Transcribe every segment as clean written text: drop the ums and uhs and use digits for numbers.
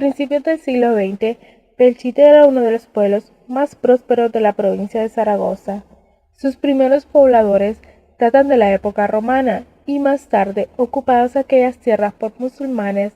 principios del siglo XX, Belchite era uno de los pueblos más prósperos de la provincia de Zaragoza. Sus primeros pobladores datan de la época romana y más tarde ocupadas aquellas tierras por musulmanes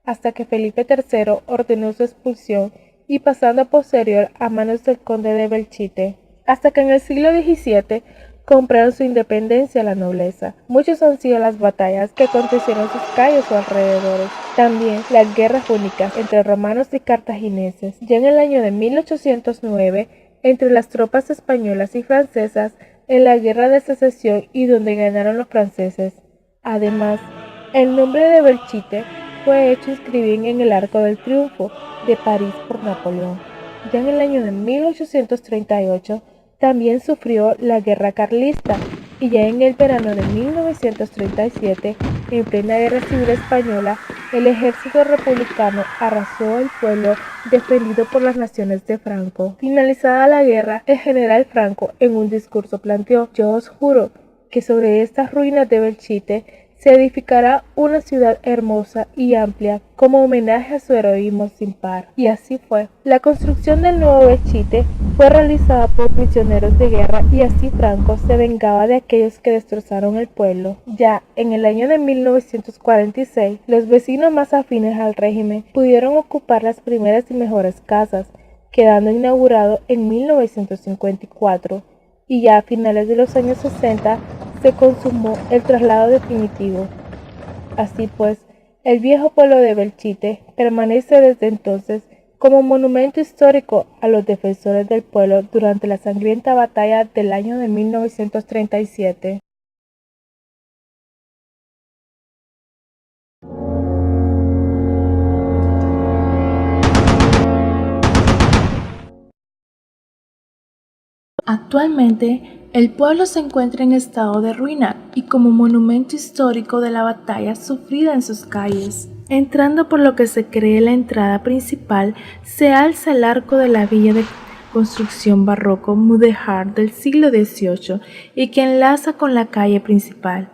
hasta que Felipe III ordenó su expulsión y pasando posterior a manos del conde de Belchite, hasta que en el siglo XVII compraron su independencia a la nobleza. Muchos han sido las batallas que acontecieron en sus calles o alrededores. También las guerras púnicas entre romanos y cartagineses. Ya en el año de 1809, entre las tropas españolas y francesas, en la guerra de secesión y donde ganaron los franceses. Además, el nombre de Belchite fue hecho inscribir en el Arco del Triunfo de París por Napoleón. Ya en el año de 1838 también sufrió la guerra carlista y ya en el verano de 1937, en plena guerra civil española, el ejército republicano arrasó el pueblo defendido por las naciones de Franco. Finalizada la guerra, el general Franco en un discurso planteó: "Yo os juro que sobre estas ruinas de Belchite se edificará una ciudad hermosa y amplia como homenaje a su heroísmo sin par". Y así fue. La construcción del nuevo Belchite fue realizada por prisioneros de guerra y así Franco se vengaba de aquellos que destrozaron el pueblo. Ya en el año de 1946, los vecinos más afines al régimen pudieron ocupar las primeras y mejores casas, quedando inaugurado en 1954, y ya a finales de los años 60 se consumó el traslado definitivo. Así pues, el viejo pueblo de Belchite permanece desde entonces como monumento histórico a los defensores del pueblo durante la sangrienta batalla del año de 1937. Actualmente, el pueblo se encuentra en estado de ruina y como monumento histórico de la batalla sufrida en sus calles. Entrando por lo que se cree la entrada principal, se alza el arco de la villa de construcción barroco mudéjar del siglo XVIII y que enlaza con la calle principal.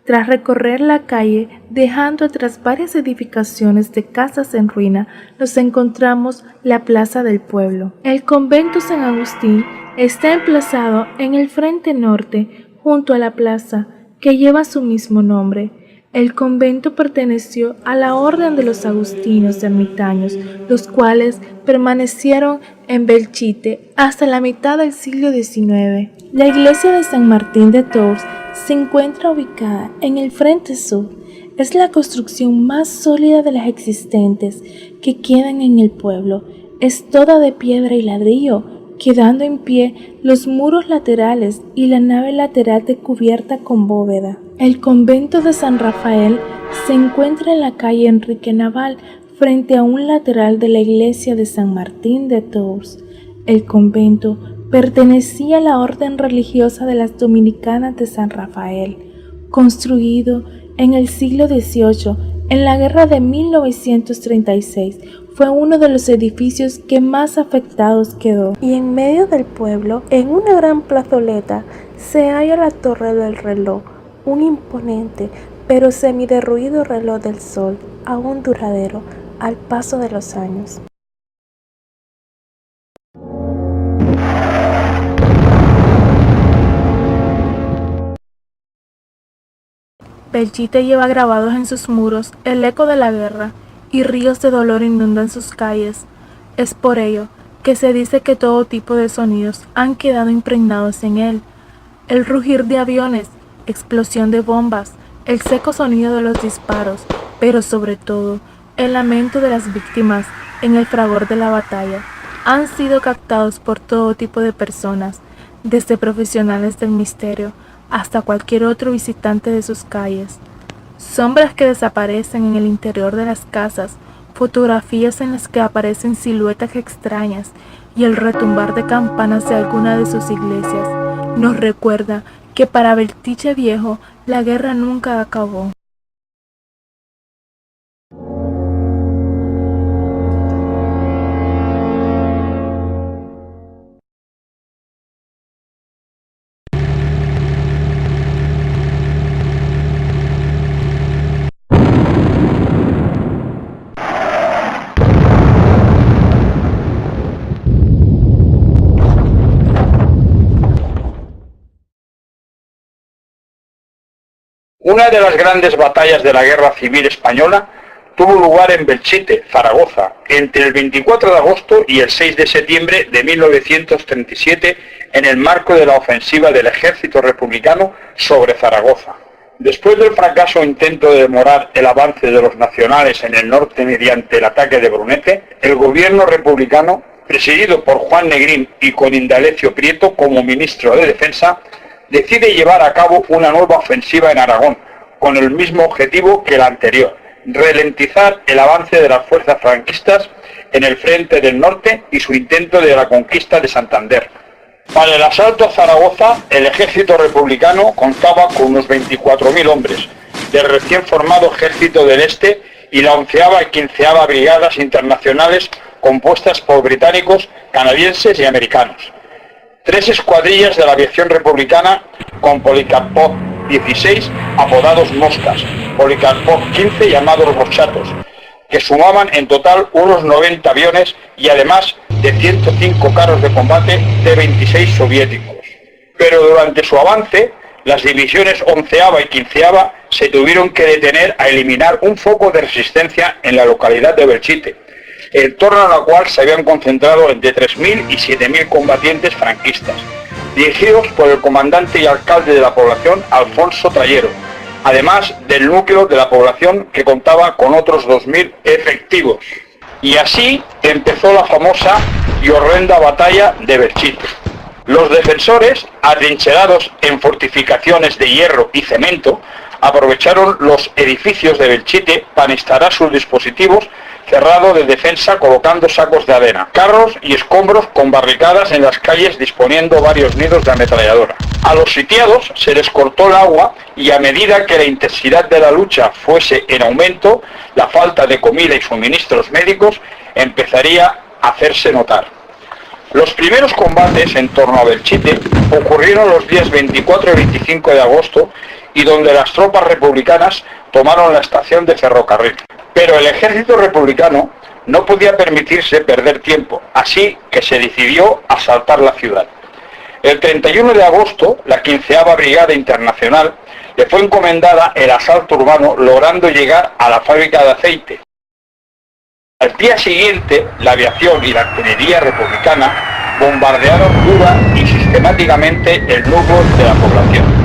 Tras recorrer la calle, dejando atrás varias edificaciones de casas en ruina, nos encontramos la plaza del pueblo. El convento San Agustín está emplazado en el frente norte, junto a la plaza, que lleva su mismo nombre. El convento perteneció a la orden de los agustinos ermitaños, los cuales permanecieron en Belchite hasta la mitad del siglo XIX. La iglesia de San Martín de Tours se encuentra ubicada en el frente sur. Es la construcción más sólida de las existentes que quedan en el pueblo. Es toda de piedra y ladrillo, quedando en pie los muros laterales y la nave lateral de cubierta con bóveda. El convento de San Rafael se encuentra en la calle Enrique Naval, frente a un lateral de la iglesia de San Martín de Tours. El convento pertenecía a la orden religiosa de las Dominicanas de San Rafael, construido en el siglo XVIII. En la guerra de 1936 fue uno de los edificios que más afectados quedó. Y en medio del pueblo, en una gran plazoleta, se halla la Torre del Reloj, un imponente pero semiderruido reloj del sol, aún duradero al paso de los años. Belchite lleva grabados en sus muros el eco de la guerra y ríos de dolor inundan sus calles. Es por ello que se dice que todo tipo de sonidos han quedado impregnados en él. El rugir de aviones, explosión de bombas, el seco sonido de los disparos, pero sobre todo el lamento de las víctimas en el fragor de la batalla, han sido captados por todo tipo de personas, desde profesionales del misterio hasta cualquier otro visitante de sus calles. Sombras que desaparecen en el interior de las casas, fotografías en las que aparecen siluetas extrañas y el retumbar de campanas de alguna de sus iglesias nos recuerda que para Belchite Viejo la guerra nunca acabó. Una de las grandes batallas de la Guerra Civil Española tuvo lugar en Belchite, Zaragoza, entre el 24 de agosto y el 6 de septiembre de 1937, en el marco de la ofensiva del Ejército Republicano sobre Zaragoza. Después del fracaso intento de demorar el avance de los nacionales en el norte mediante el ataque de Brunete, el gobierno republicano, presidido por Juan Negrín y con Indalecio Prieto como ministro de Defensa, decide llevar a cabo una nueva ofensiva en Aragón, con el mismo objetivo que la anterior: ralentizar el avance de las fuerzas franquistas en el frente del norte y su intento de la conquista de Santander. Para el asalto a Zaragoza, el ejército republicano contaba con unos 24.000 hombres del recién formado Ejército del Este y la 11ª y 15ª Brigadas Internacionales compuestas por británicos, canadienses y americanos. 3 escuadrillas de la aviación republicana con Polikarpov 16, apodados Moscas, Polikarpov 15, llamados Los Chatos, que sumaban en total unos 90 aviones y además de 105 carros de combate T-26 soviéticos. Pero durante su avance, las divisiones 11ª y 15ª se tuvieron que detener a eliminar un foco de resistencia en la localidad de Belchite, en torno a la cual se habían concentrado entre 3.000 y 7.000 combatientes franquistas, dirigidos por el comandante y alcalde de la población, Alfonso Trayero, además del núcleo de la población que contaba con otros 2.000 efectivos. Y así empezó la famosa y horrenda batalla de Belchite. Los defensores, atrincherados en fortificaciones de hierro y cemento, aprovecharon los edificios de Belchite para instalar sus dispositivos cerrados de defensa, colocando sacos de arena, carros y escombros con barricadas en las calles, disponiendo varios nidos de ametralladora. A los sitiados se les cortó el agua y a medida que la intensidad de la lucha fuese en aumento, la falta de comida y suministros médicos empezaría a hacerse notar. Los primeros combates en torno a Belchite ocurrieron los días 24 y 25 de agosto y donde las tropas republicanas tomaron la estación de ferrocarril. Pero el ejército republicano no podía permitirse perder tiempo, así que se decidió asaltar la ciudad. El 31 de agosto, la 15ª Brigada Internacional le fue encomendada el asalto urbano, logrando llegar a la fábrica de aceite. Al día siguiente, la aviación y la artillería republicana bombardearon dura y sistemáticamente el núcleo de la población.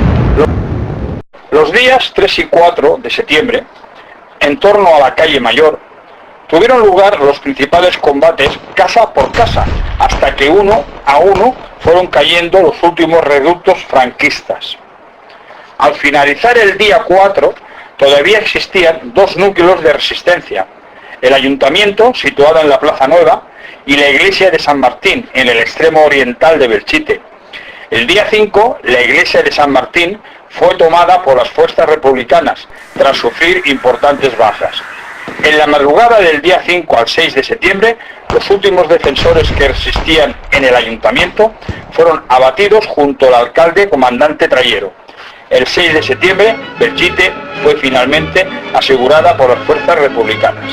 Los días 3 y 4 de septiembre, en torno a la calle Mayor, tuvieron lugar los principales combates casa por casa, hasta que uno a uno fueron cayendo los últimos reductos franquistas. Al finalizar el día 4, todavía existían 2 núcleos de resistencia: el ayuntamiento, situado en la Plaza Nueva, y la iglesia de San Martín, en el extremo oriental de Belchite. El día 5, la iglesia de San Martín fue tomada por las fuerzas republicanas, tras sufrir importantes bajas. En la madrugada del día 5 al 6 de septiembre, los últimos defensores que resistían en el ayuntamiento fueron abatidos junto al alcalde comandante Trayero. El 6 de septiembre, Belchite fue finalmente asegurada por las fuerzas republicanas.